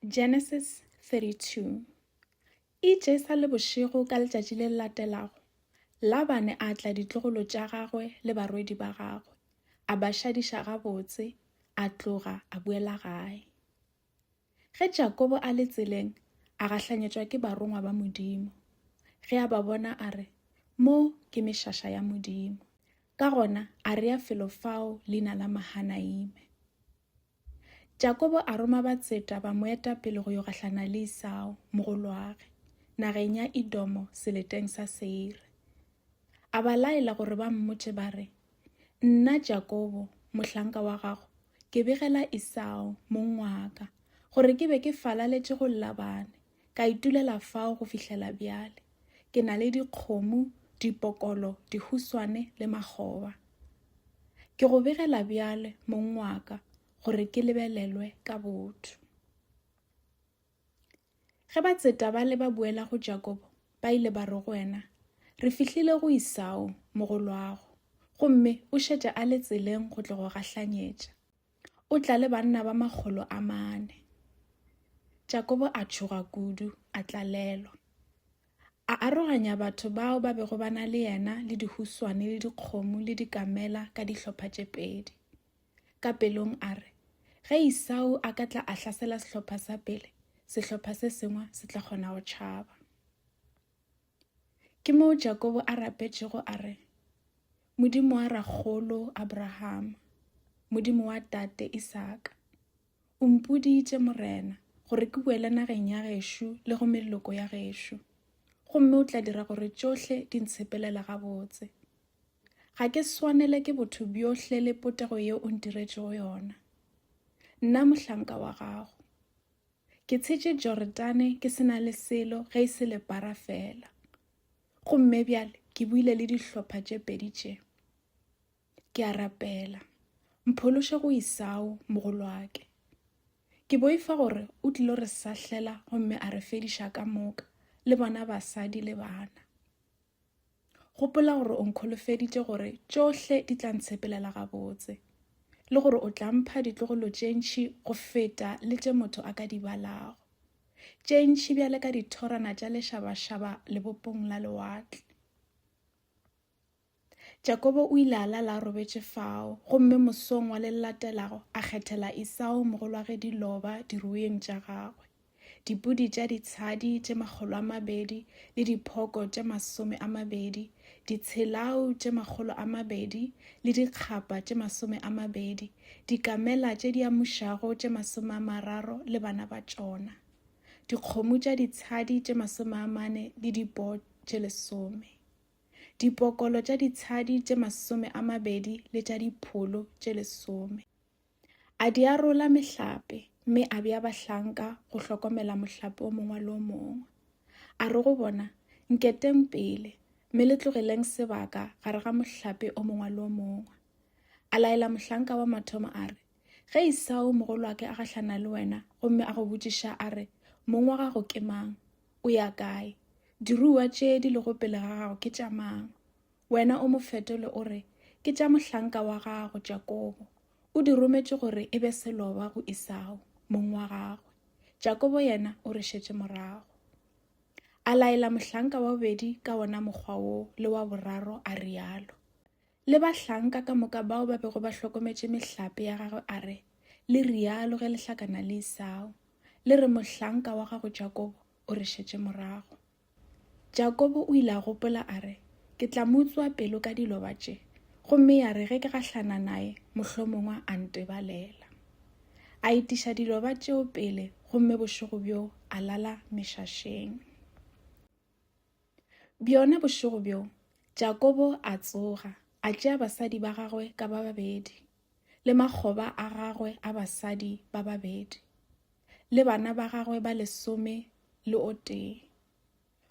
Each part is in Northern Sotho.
Genesis 32. Itše sa le bošego ka letšatši le latelago, Labane a tla ditlogolo tša gagwe le barwedi ba gagwe, a ba šadiša gabotse, a tloga a boela gae. Ge Jakobo a le tseleng, a gahlanyetšwa ke barongwa ba Modimo. Ge a ba bona a re, mo ke mešaša ya Modimo. Ka gona a rea felo fao leina la Mahanaime. Jakobo a roma batseta ba mo eta pele go yo gahlana le Esau, mogolwagwe, nageng ya Edomo seleteng sa Seiri. A ba laela gore ba mmotše ba re, nna Jakobo, mohlanka wa gago, ke begela Esau, mongwaka, gore ke be ke falaletše go Labane, ka itulela fao go fihlela bjale. Ke na le dikgomo, dipokolo, dihuswane le makgoba. Ke go begela bjale, mongwaka, gore ke lebelelwe ka botho. Ge batseta ba le ba buela go Jakobo, ba ile ba re go wena, re fihlile go Esau, mogolwago, gomme o šetše a le tseleng go tlo go gahlanyetša. O tla le banna ba 400. Jakobo a tšhoga kudu, a tlalelwa. A aroganya batho bao ba bego ba na le yena le dihuswane le dikgomo le dikamela ka dihlopha tše 2. Ka pelong a re, ge Esau a ka tla a hlasela sehlopha sa pele, sehlopha se sengwe se tla kgona go tšhaba. Ke moo Jakobo a rapetšego a re, Modimo wa ragolo Abraham, Modimo wa tate Isaka, o mpoditše morena gore ke boele nageng ya gešo le go meloko ya gešo, gomme o tla dira gore tšohle di ntshepelela gabotse. Ga ke swanele ke botho bjohle le potego yeo o ntiretšego yona. Nna mohlanka wa gago, ke tshetše Jordane ke sena le selo ge e se lepara fela. Gomme bjale ke buile le dihlopha tše 2 tše. Ke a rapela, mphološe go Esau mogolwake. Ke boifa gore o tlilo re sahlela gomme a re fediša ka moka le bona basadi le bana. Gopola gore o nkholofeditše gore tšohle di tla ntshepelela gabotse, le gore o tla mpha ditlogolo tše ntši go feta le tše motho a ka di balago, tše ntši bjale ka dithorana tša lešabašaba lebopong la lewatle. Jakobo o ile a lala a robetše fao, gomme mosong wa le latelago a kgethela Esau mogolwagwe diloba dirueng tša gagwe, dipudi tša ditshadi tše 200 le diphoko tše 20, ditshelau tše 200 le dikgapa tše 20, dikamela tše di amušago tše 30 le bana ba tšona, dikgomo tša ditshadi tše 40 le dipoo tše 10, dipokolo tša ditshadi tše 20 le tša dipholo tše 10. A di arola mehlape, mme a bea bahlanka go hlokomela mohlape o mongwe le o mongwe. A re go bona, nketeng pele, mme le tlogeleng sebaka gare ga mohlape o mongwe le o mongwe. A laela mohlanka wa mathomo a re, ge Esau mogolwake a gahlana le wena, gomme a go botšiša a re, mong wa gago ke mang, o ya kae, diruwa tše di lego pele ga gago ke tša mang? Wena o mo fetole o re, ke tša mohlanka wa gago Jakobo. O di rometše gore e be seloba go Esau, mong wa gagwe. Jakobo yena o re šetše morago. A laela mohlanka wa bobedi ka wona mokgwa wo, le wa boraro a rialo. Le bahlanka ka moka bao ba bego ba hlokometše mehlape ya gagwe a re, le rialo ge le hlakana le Esau, le re mohlanka wa gago Jakobo o re šetše morago. Jakobo o ile a gopola a re, ke tla mo utswa pelo ka diloba tše, gomme ya re ge ke gahlana naye, mohlomongwe a ntebalela. A itiša diloba tšeo pele, gomme bošego bjo a lala mešašeng. Bjona bošego bjo, Jakobo a tsoga, a tšea basadi ba gagwe ka ba 2, le makgoba a gagwe a basadi ba 2, le bana ba gagwe ba 11,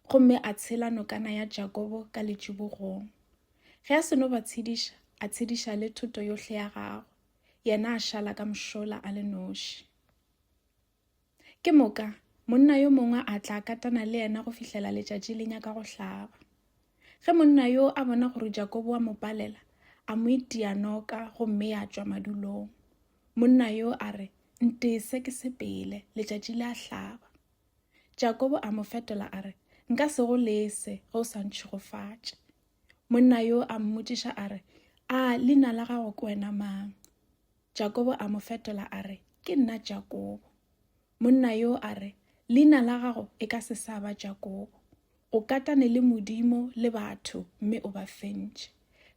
gomme a tshela nokana ya Jakobo ka letšibogong. Ge a seno ba tshediša, a tshediša le thoto yohle ya gagwe, yena a šala ka mošola a le noši. Ke moka, monna yo mongwe a tla katana le yena go fihlela letšatši le nyaka go hlaba. Ge monna yo a bona gore Jakobo a mo palela, a mo itia noka gomme a tšwa madulong. Monna yo a re, ntese ke sepele, letšatši le a hlaba. Jakobo a mo fetola a re, nka se go lese ge o sa ntšhigofatše. Monna yo a mmotšiša a re, a leina la gago ke wena mang? Jakobo a mo fetola a re, ke nna Jakobo. Monna yo a re, leina la gago e ka se sa ba Jakobo. O katane le Modimo le batho mme o ba fentše.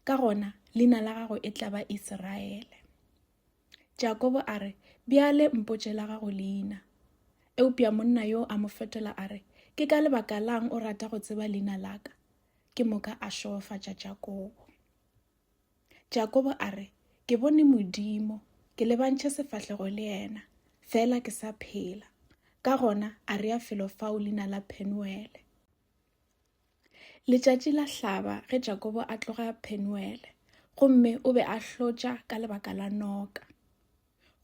Ka gona leina la gago e tla ba Israele. Jakobo a re, bjale mpotše la gago leina. Eupša monna yo a mo fetola a re, ke ka lebaka lang o rata go tseba leina laka? Ke moka a šoofatša Jakobo. Jakobo a re, ke bone Modimo, ke lebantše sefahlego le yena, fela ke sa phela. Ka gona a rea felo fao leina la Penuele. Letšatši la hlaba ge Jakobo a tloga Penuele, gomme o be a hlotša ka lebaka la noka.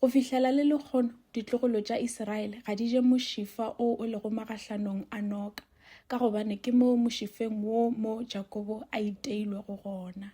Go fihlela le lekgono ditlogolo tša Israele ga di je mošifa o lego magašlanong a noka, ka gobane ke mo mošifeng wo mo Jakobo a iteilwego gona.